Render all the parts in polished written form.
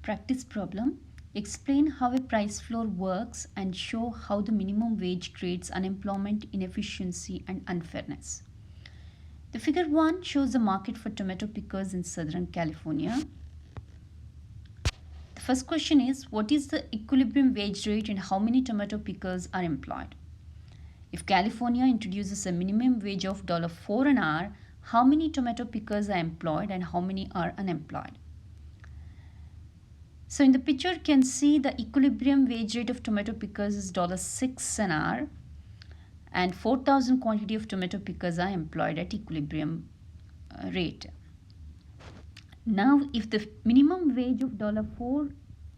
Practice problem. Explain how a price floor works and show how the minimum wage creates unemployment, inefficiency, and unfairness. The figure 1 shows the market for tomato pickers in Southern California. The first question is, what is the equilibrium wage rate and how many tomato pickers are employed? If California introduces a minimum wage of $4 an hour, how many tomato pickers are employed and how many are unemployed? So in the picture you can see the equilibrium wage rate of tomato pickers is $6 an hour and 4,000 quantity of tomato pickers are employed at equilibrium rate. Now if the minimum wage of $4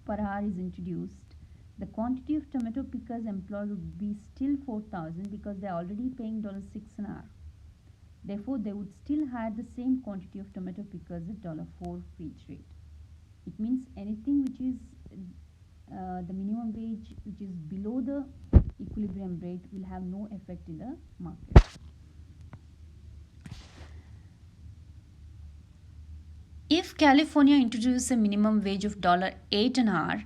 per hour is introduced, the quantity of tomato pickers employed would be still 4,000 because they are already paying $6 an hour. Therefore, they would still have the same quantity of tomato pickers at $4 wage rate. It means anything which is the minimum wage which is below the equilibrium rate will have no effect in the market. If California introduces a minimum wage of $8 an hour,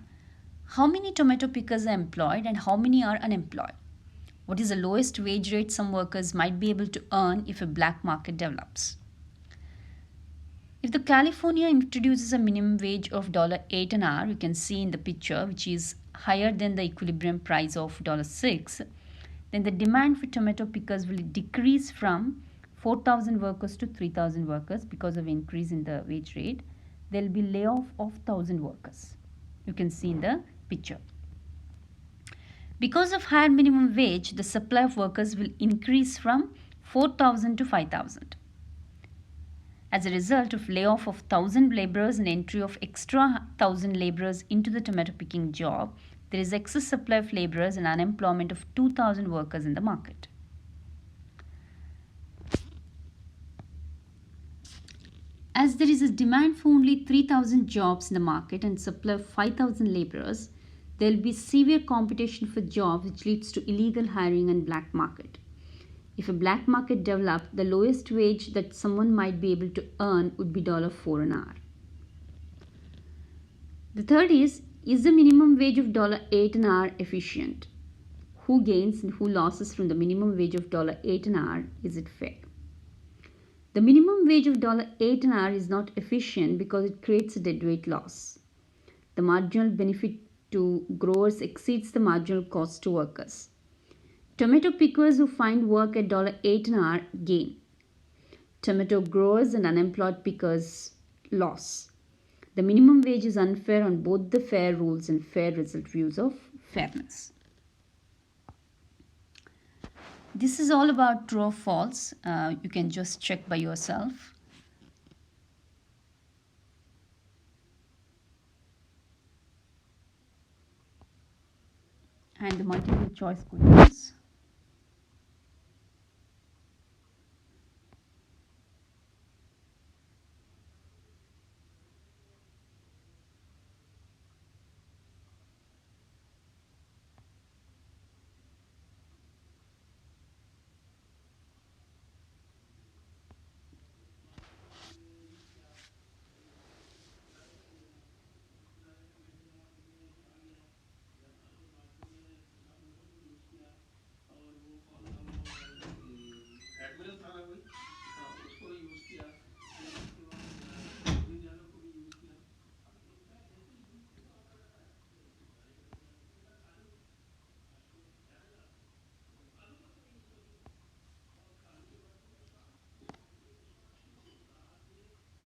how many tomato pickers are employed and how many are unemployed? What is the lowest wage rate some workers might be able to earn if a black market develops? If the California introduces a minimum wage of $8 an hour, you can see in the picture, which is higher than the equilibrium price of $6, then the demand for tomato pickers will decrease from 4,000 workers to 3,000 workers because of increase in the wage rate. There will be layoff of 1,000 workers. You can see in the picture. Because of higher minimum wage, the supply of workers will increase from 4,000 to 5,000. As a result of layoff of 1,000 laborers and entry of extra 1,000 laborers into the tomato picking job, there is excess supply of laborers and unemployment of 2,000 workers in the market. As there is a demand for only 3,000 jobs in the market and supply of 5,000 laborers, there will be severe competition for jobs which leads to illegal hiring and black market. If a black market developed, the lowest wage that someone might be able to earn would be $4 an hour. The third is the minimum wage of $8 an hour efficient? Who gains and who loses from the minimum wage of $8 an hour? Is it fair? The minimum wage of $8 an hour is not efficient because it creates a deadweight loss. The marginal benefit to growers exceeds the marginal cost to workers. Tomato pickers who find work at $8 an hour gain. Tomato growers and unemployed pickers loss. The minimum wage is unfair on both the fair rules and fair result views of fairness. This is all about true or false. You can just check by yourself. And the multiple choice questions.